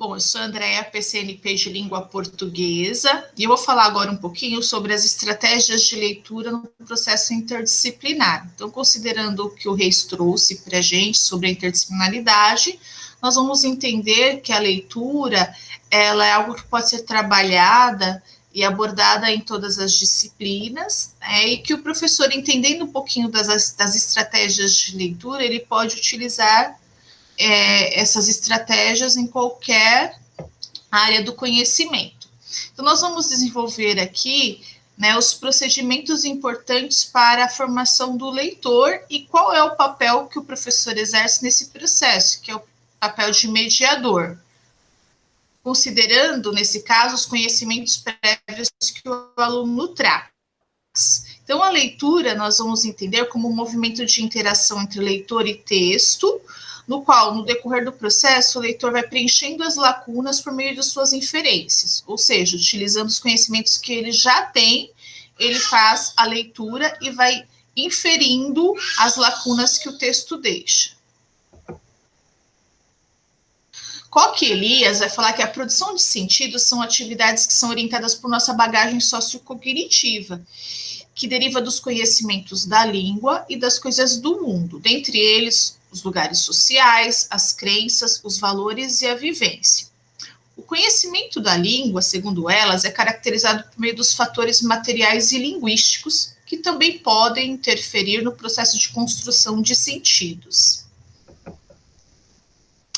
Bom, eu sou a Andréa, PCNP de Língua Portuguesa, e eu vou falar agora um pouquinho sobre as estratégias de leitura no processo interdisciplinar. Então, considerando o que o Reis trouxe para a gente sobre a interdisciplinaridade, nós vamos entender que a leitura ela é algo que pode ser trabalhada e abordada em todas as disciplinas, e que o professor, entendendo um pouquinho das estratégias de leitura, ele pode utilizar essas estratégias em qualquer área do conhecimento. Então, nós vamos desenvolver aqui os procedimentos importantes para a formação do leitor e qual é o papel que o professor exerce nesse processo, que é o papel de mediador, considerando, nesse caso, os conhecimentos prévios que o aluno traz. Então, a leitura nós vamos entender como um movimento de interação entre leitor e texto, no qual, no decorrer do processo, o leitor vai preenchendo as lacunas por meio de suas inferências, ou seja, utilizando os conhecimentos que ele já tem, ele faz a leitura e vai inferindo as lacunas que o texto deixa. Koch Elias vai falar que a produção de sentidos são atividades que são orientadas por nossa bagagem sociocognitiva, que deriva dos conhecimentos da língua e das coisas do mundo, dentre eles os lugares sociais, as crenças, os valores e a vivência. O conhecimento da língua, segundo elas, é caracterizado por meio dos fatores materiais e linguísticos, que também podem interferir no processo de construção de sentidos.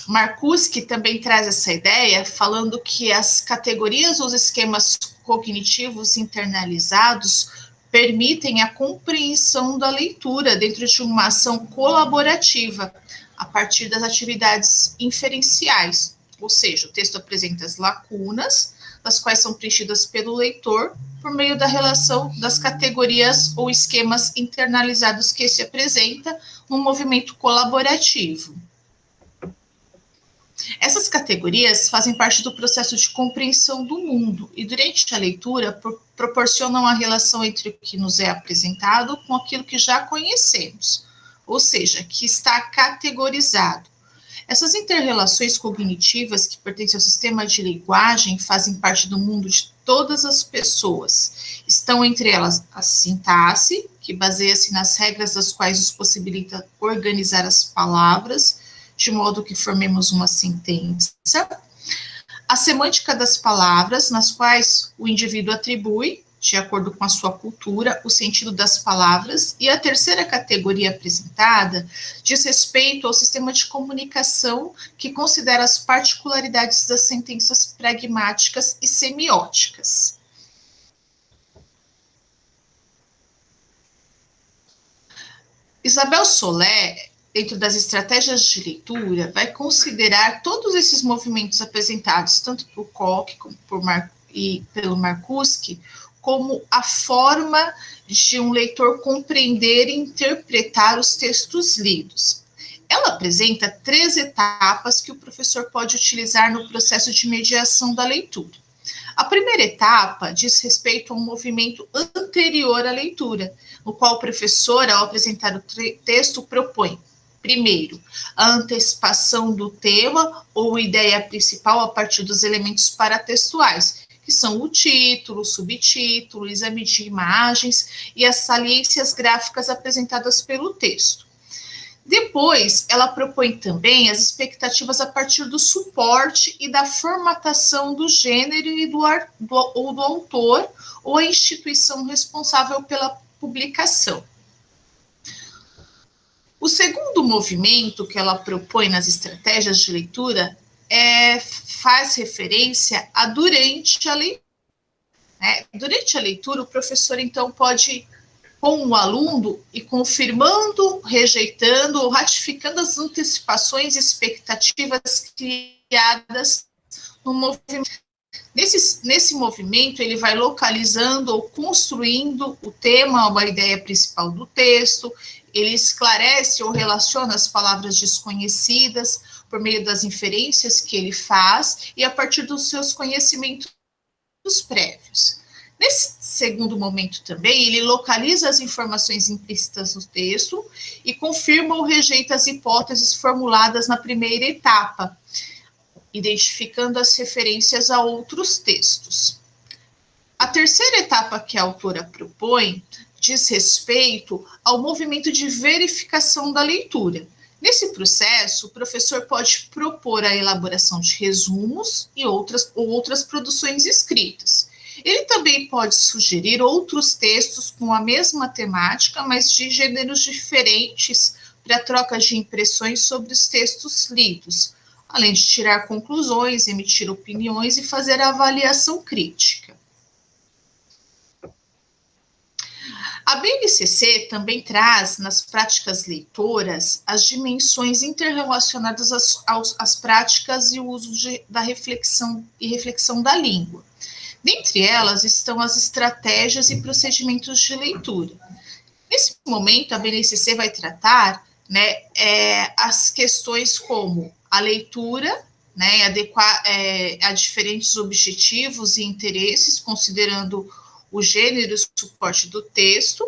Marcuski também traz essa ideia, falando que as categorias ou os esquemas cognitivos internalizados permitem a compreensão da leitura dentro de uma ação colaborativa, a partir das atividades inferenciais, ou seja, o texto apresenta as lacunas, das quais são preenchidas pelo leitor, por meio da relação das categorias ou esquemas internalizados que se apresenta num movimento colaborativo. Essas categorias fazem parte do processo de compreensão do mundo e, durante a leitura, proporcionam a relação entre o que nos é apresentado com aquilo que já conhecemos, ou seja, que está categorizado. Essas interrelações cognitivas que pertencem ao sistema de linguagem fazem parte do mundo de todas as pessoas. Estão entre elas a sintaxe, que baseia-se nas regras das quais nos possibilita organizar as palavras, de modo que formemos uma sentença, a semântica das palavras, nas quais o indivíduo atribui, de acordo com a sua cultura, o sentido das palavras, e a terceira categoria apresentada diz respeito ao sistema de comunicação que considera as particularidades das sentenças pragmáticas e semióticas. Isabel Solé, dentro das estratégias de leitura, vai considerar todos esses movimentos apresentados, tanto por Koch como pelo Marcuski, como a forma de um leitor compreender e interpretar os textos lidos. Ela apresenta 3 etapas que o professor pode utilizar no processo de mediação da leitura. A primeira etapa diz respeito a um movimento anterior à leitura, no qual o professor, ao apresentar o texto, propõe primeiro, a antecipação do tema ou ideia principal a partir dos elementos paratextuais, que são o título, o subtítulo, o exame de imagens e as saliências gráficas apresentadas pelo texto. Depois, ela propõe também as expectativas a partir do suporte e da formatação do gênero e do autor ou a instituição responsável pela publicação. O segundo movimento que ela propõe nas estratégias de leitura faz referência a durante a leitura. Durante a leitura, o professor, então, pode, com o aluno, ir confirmando, rejeitando ou ratificando as antecipações e expectativas criadas no movimento. Nesse movimento, ele vai localizando ou construindo o tema ou a ideia principal do texto, ele esclarece ou relaciona as palavras desconhecidas por meio das inferências que ele faz e a partir dos seus conhecimentos prévios. Nesse segundo momento também, ele localiza as informações implícitas no texto e confirma ou rejeita as hipóteses formuladas na primeira etapa. identificando as referências a outros textos. A terceira etapa que a autora propõe diz respeito ao movimento de verificação da leitura. Nesse processo, o professor pode propor a elaboração de resumos e outras produções escritas. Ele também pode sugerir outros textos com a mesma temática, mas de gêneros diferentes, para troca de impressões sobre os textos lidos, além de tirar conclusões, emitir opiniões e fazer avaliação crítica. A BNCC também traz, nas práticas leitoras, as dimensões interrelacionadas às práticas e o uso da reflexão da língua. Dentre elas estão as estratégias e procedimentos de leitura. Nesse momento, a BNCC vai tratar, né, as questões como a leitura, né, adequar a diferentes objetivos e interesses, considerando o gênero e o suporte do texto,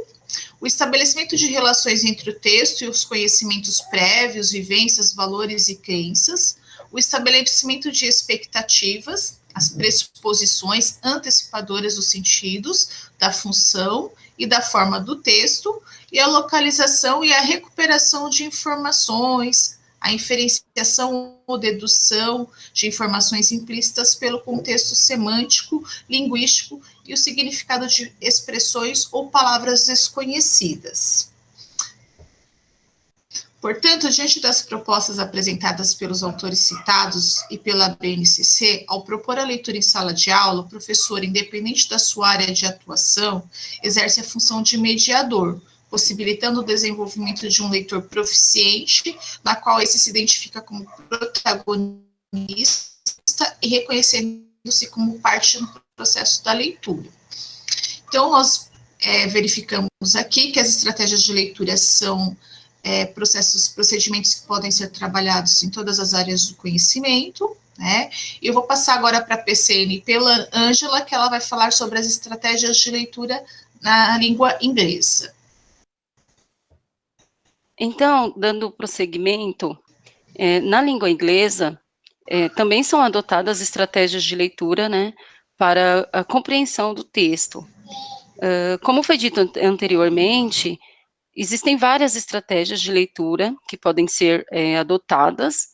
o estabelecimento de relações entre o texto e os conhecimentos prévios, vivências, valores e crenças, o estabelecimento de expectativas, as pressuposições antecipadoras dos sentidos, da função e da forma do texto, e a localização e a recuperação de informações, a inferenciação ou dedução de informações implícitas pelo contexto semântico, linguístico e o significado de expressões ou palavras desconhecidas. Portanto, diante das propostas apresentadas pelos autores citados e pela BNCC, ao propor a leitura em sala de aula, o professor, independente da sua área de atuação, exerce a função de mediador, possibilitando o desenvolvimento de um leitor proficiente, na qual esse se identifica como protagonista e reconhecendo-se como parte no processo da leitura. Então, nós verificamos aqui que as estratégias de leitura são procedimentos que podem ser trabalhados em todas as áreas do conhecimento, né? E eu vou passar agora para a PCN pela Ângela, que ela vai falar sobre as estratégias de leitura na língua inglesa. Então, dando prosseguimento, na língua inglesa, também são adotadas estratégias de leitura, né, para a compreensão do texto. Como foi dito anteriormente, existem várias estratégias de leitura que podem ser adotadas,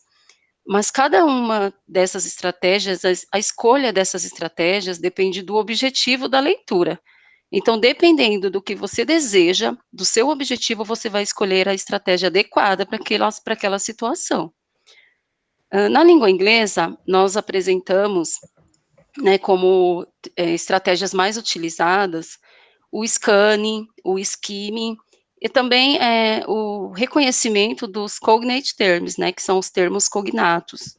mas cada uma dessas estratégias, a escolha dessas estratégias depende do objetivo da leitura. Então, dependendo do que você deseja, do seu objetivo, você vai escolher a estratégia adequada para aquela situação. Na língua inglesa, nós apresentamos, né, como estratégias mais utilizadas, o scanning, o skimming, e também o reconhecimento dos cognate terms, né, que são os termos cognatos.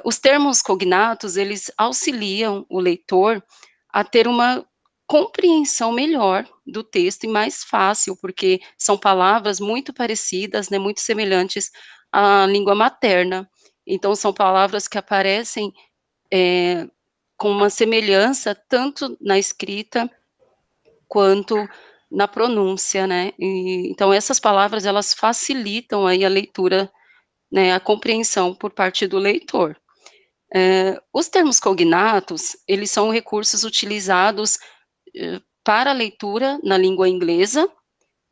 Os termos cognatos, eles auxiliam o leitor a ter uma compreensão melhor do texto e mais fácil, porque são palavras muito parecidas, né, muito semelhantes à língua materna. Então, são palavras que aparecem com uma semelhança tanto na escrita quanto na pronúncia, né? Então, essas palavras, elas facilitam aí a leitura, né, a compreensão por parte do leitor. Os termos cognatos, eles são recursos utilizados para a leitura na língua inglesa,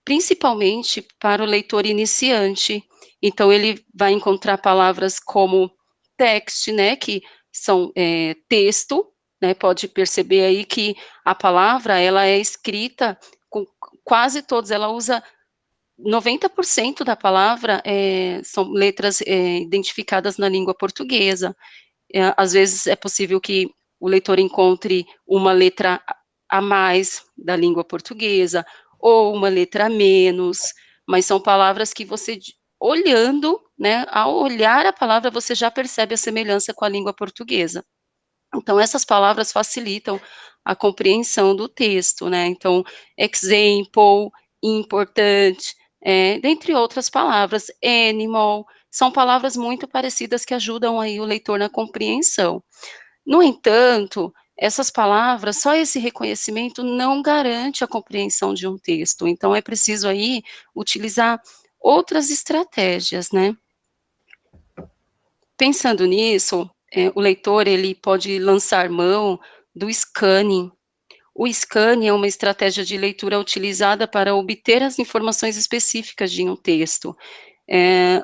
principalmente para o leitor iniciante. Então, ele vai encontrar palavras como text, né, que são texto, né, pode perceber aí que a palavra, ela é escrita com quase todos, ela usa 90% da palavra são letras identificadas na língua portuguesa. Às vezes é possível que o leitor encontre uma letra a mais da língua portuguesa, ou uma letra a menos, mas são palavras que você, olhando, né, ao olhar a palavra, você já percebe a semelhança com a língua portuguesa. Então, essas palavras facilitam a compreensão do texto, né? Então, example, importante, dentre outras palavras, animal, são palavras muito parecidas que ajudam aí o leitor na compreensão. No entanto, essas palavras, só esse reconhecimento não garante a compreensão de um texto, então é preciso aí utilizar outras estratégias, né? pensando nisso, o leitor ele pode lançar mão do scanning. O scanning é uma estratégia de leitura utilizada para obter as informações específicas de um texto.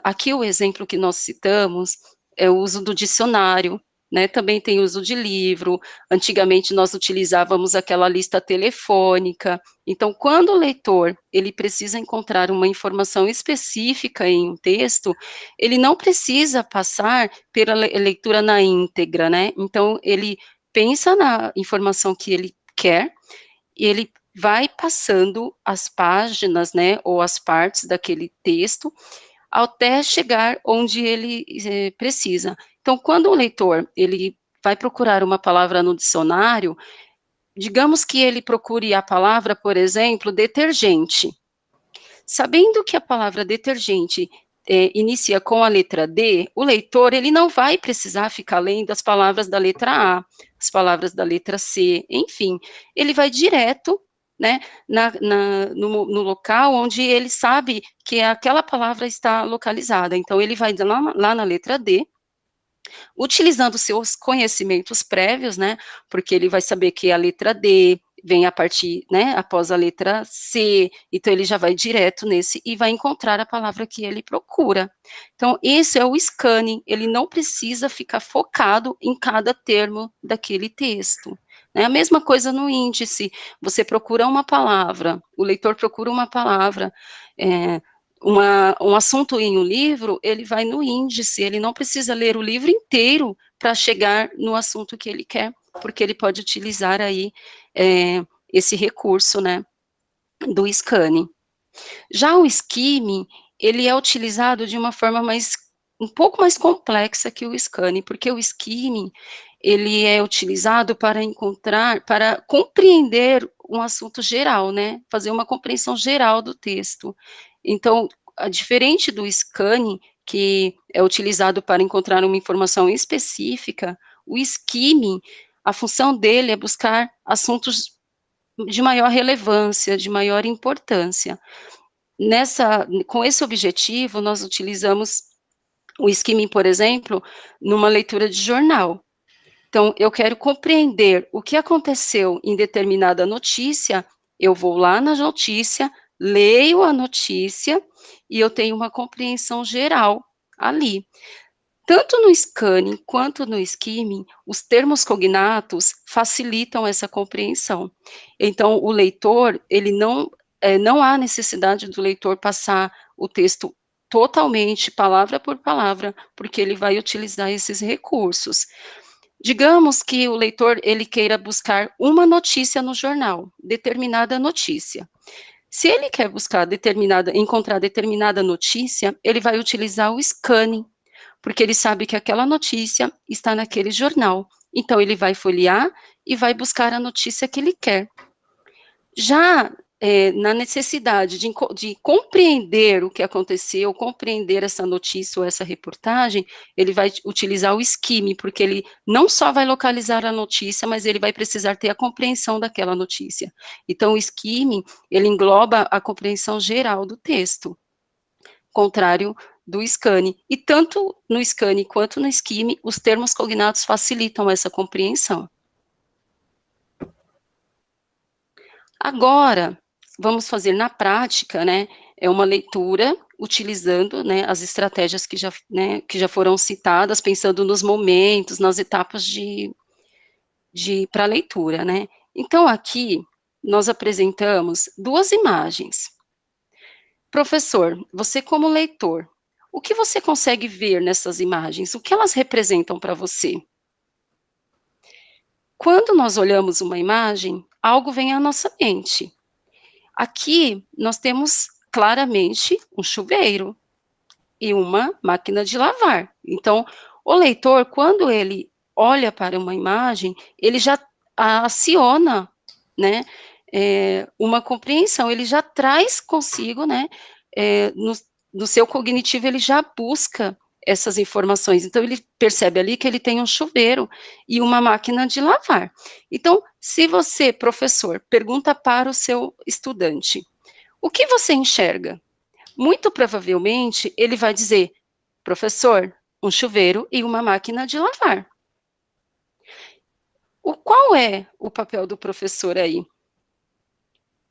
Aqui o exemplo que nós citamos é o uso do dicionário, né, também tem uso de livro, antigamente nós utilizávamos aquela lista telefônica, então quando o leitor, ele precisa encontrar uma informação específica em um texto, ele não precisa passar pela leitura na íntegra, né, então ele pensa na informação que ele quer, e ele vai passando as páginas, né, ou as partes daquele texto, até chegar onde ele precisa. Então, quando o leitor ele vai procurar uma palavra no dicionário, digamos que ele procure a palavra, por exemplo, detergente. Sabendo que a palavra detergente inicia com a letra D, o leitor ele não vai precisar ficar lendo as palavras da letra A, as palavras da letra C, enfim, ele vai direto, né, no local onde ele sabe que aquela palavra está localizada. Então, ele vai lá na letra D, utilizando seus conhecimentos prévios, né, porque ele vai saber que a letra D vem a partir, né, após a letra C, então ele já vai direto nesse e vai encontrar a palavra que ele procura. Então, esse é o scanning, ele não precisa ficar focado em cada termo daquele texto. É a mesma coisa no índice, você procura uma palavra, o leitor procura uma palavra, um assunto em um livro, ele vai no índice, ele não precisa ler o livro inteiro para chegar no assunto que ele quer, porque ele pode utilizar aí esse recurso, né, do scanning. Já o skimming, ele é utilizado de uma forma um pouco mais complexa que o scanning, porque o skimming, ele é utilizado para compreender um assunto geral, né, fazer uma compreensão geral do texto. Então, diferente do scanning, que é utilizado para encontrar uma informação específica, o skimming, a função dele é buscar assuntos de maior relevância, de maior importância. Com esse objetivo, nós utilizamos o skimming, por exemplo, numa leitura de jornal. Então, eu quero compreender o que aconteceu em determinada notícia, eu vou lá na notícia, leio a notícia e eu tenho uma compreensão geral ali. Tanto no scanning quanto no skimming, os termos cognatos facilitam essa compreensão. Então, o leitor, ele não há necessidade do leitor passar o texto totalmente, palavra por palavra, porque ele vai utilizar esses recursos. Digamos que o leitor, ele queira buscar uma notícia no jornal, determinada notícia. Se ele quer encontrar determinada notícia, ele vai utilizar o scanning, porque ele sabe que aquela notícia está naquele jornal. Então, ele vai folhear e vai buscar a notícia que ele quer. Já na necessidade de compreender o que aconteceu, compreender essa notícia ou essa reportagem, ele vai utilizar o skimming, porque ele não só vai localizar a notícia, mas ele vai precisar ter a compreensão daquela notícia. Então, o skimming, ele engloba a compreensão geral do texto, contrário do scanning. E tanto no scanning quanto no skimming, os termos cognatos facilitam essa compreensão. Agora, vamos fazer na prática, né, uma leitura utilizando, né, as estratégias que já foram citadas, pensando nos momentos, nas etapas para a leitura, né. Então, aqui, nós apresentamos 2 imagens. Professor, você como leitor, o que você consegue ver nessas imagens? O que elas representam para você? Quando nós olhamos uma imagem, algo vem à nossa mente. Aqui, nós temos claramente um chuveiro e uma máquina de lavar. Então, o leitor, quando ele olha para uma imagem, ele já aciona, né, uma compreensão, ele já traz consigo, né, no seu cognitivo, ele já busca essas informações. Então, ele percebe ali que ele tem um chuveiro e uma máquina de lavar. Então, se você, professor, pergunta para o seu estudante, o que você enxerga? Muito provavelmente, ele vai dizer, professor, um chuveiro e uma máquina de lavar. Qual é o papel do professor aí?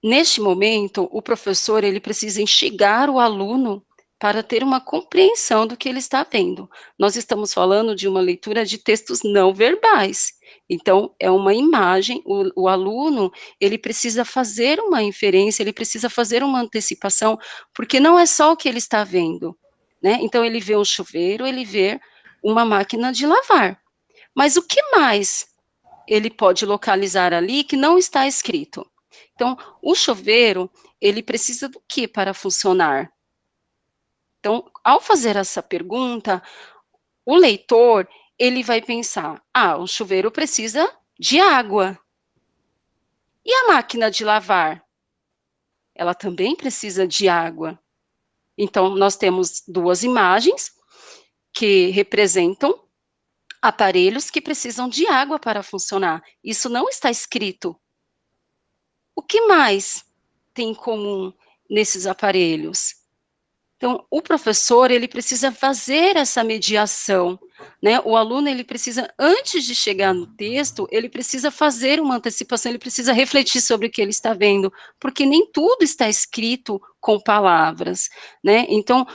Neste momento, o professor ele precisa instigar o aluno para ter uma compreensão do que ele está vendo. Nós estamos falando de uma leitura de textos não verbais. Então, é uma imagem, o aluno, ele precisa fazer uma inferência, ele precisa fazer uma antecipação, porque não é só o que ele está vendo, né? Então, ele vê um chuveiro, ele vê uma máquina de lavar. Mas o que mais ele pode localizar ali que não está escrito? Então, o chuveiro, ele precisa do que para funcionar? Então, ao fazer essa pergunta, o leitor, ele vai pensar, o chuveiro precisa de água. E a máquina de lavar? Ela também precisa de água. Então, nós temos duas imagens que representam aparelhos que precisam de água para funcionar. Isso não está escrito. O que mais tem em comum nesses aparelhos? Então, o professor, ele precisa fazer essa mediação, né? O aluno, ele precisa, antes de chegar no texto, ele precisa fazer uma antecipação, ele precisa refletir sobre o que ele está vendo, porque nem tudo está escrito com palavras, né? Então,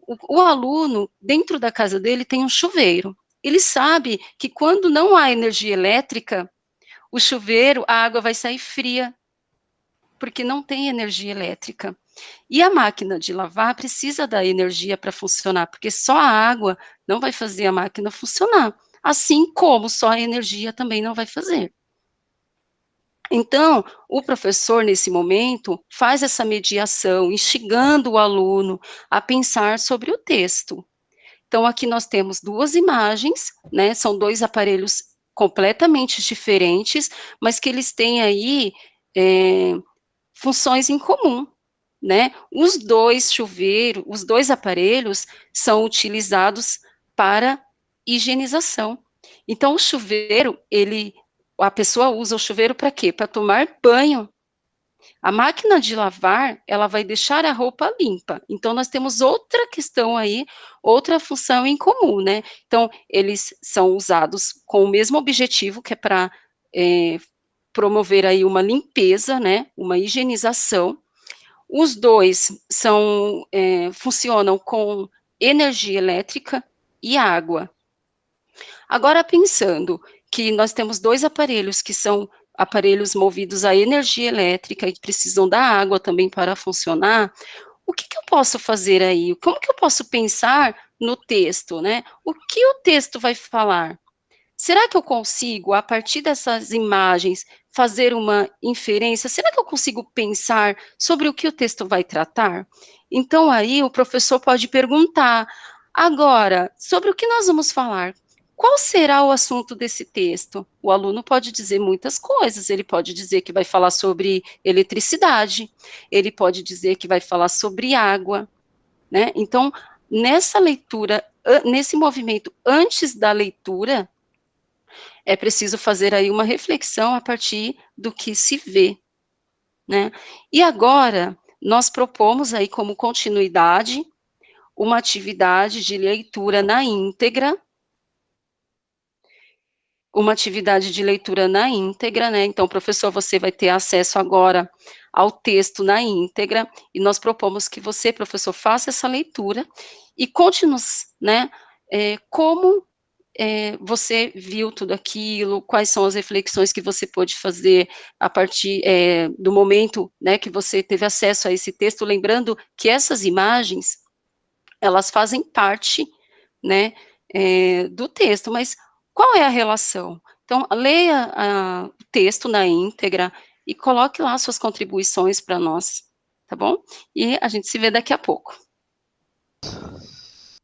o aluno, dentro da casa dele, tem um chuveiro. Ele sabe que quando não há energia elétrica, o chuveiro, a água vai sair fria, porque não tem energia elétrica. E a máquina de lavar precisa da energia para funcionar, porque só a água não vai fazer a máquina funcionar, assim como só a energia também não vai fazer. Então, o professor, nesse momento, faz essa mediação, instigando o aluno a pensar sobre o texto. Então, aqui nós temos duas imagens, né, são dois aparelhos completamente diferentes, mas que eles têm aí funções em comum, né? Os dois chuveiros, os dois aparelhos são utilizados para higienização. Então, o chuveiro, a pessoa usa o chuveiro para quê? Para tomar banho. A máquina de lavar, ela vai deixar a roupa limpa. Então, nós temos outra questão aí, outra função em comum, né? Então, eles são usados com o mesmo objetivo, que é para promover aí uma limpeza, né? Uma higienização. Os dois funcionam com energia elétrica e água. Agora, pensando que nós temos dois aparelhos que são aparelhos movidos a energia elétrica e que precisam da água também para funcionar, o que eu posso fazer aí? Como que eu posso pensar no texto, né? O que o texto vai falar? Será que eu consigo, a partir dessas imagens, fazer uma inferência? Será que eu consigo pensar sobre o que o texto vai tratar? Então, aí, o professor pode perguntar, agora, sobre o que nós vamos falar? Qual será o assunto desse texto? O aluno pode dizer muitas coisas, ele pode dizer que vai falar sobre eletricidade, ele pode dizer que vai falar sobre água, né? Então, nessa leitura, nesse movimento antes da leitura, é preciso fazer aí uma reflexão a partir do que se vê, né? E agora, nós propomos aí como continuidade uma atividade de leitura na íntegra, né? Então, professor, você vai ter acesso agora ao texto na íntegra, e nós propomos que você, professor, faça essa leitura e conte-nos, né, como você viu tudo aquilo, quais são as reflexões que você pôde fazer a partir do momento, né, que você teve acesso a esse texto, lembrando que essas imagens, elas fazem parte, né, do texto, mas qual é a relação? Então, leia o texto na íntegra e coloque lá suas contribuições para nós, tá bom? E a gente se vê daqui a pouco.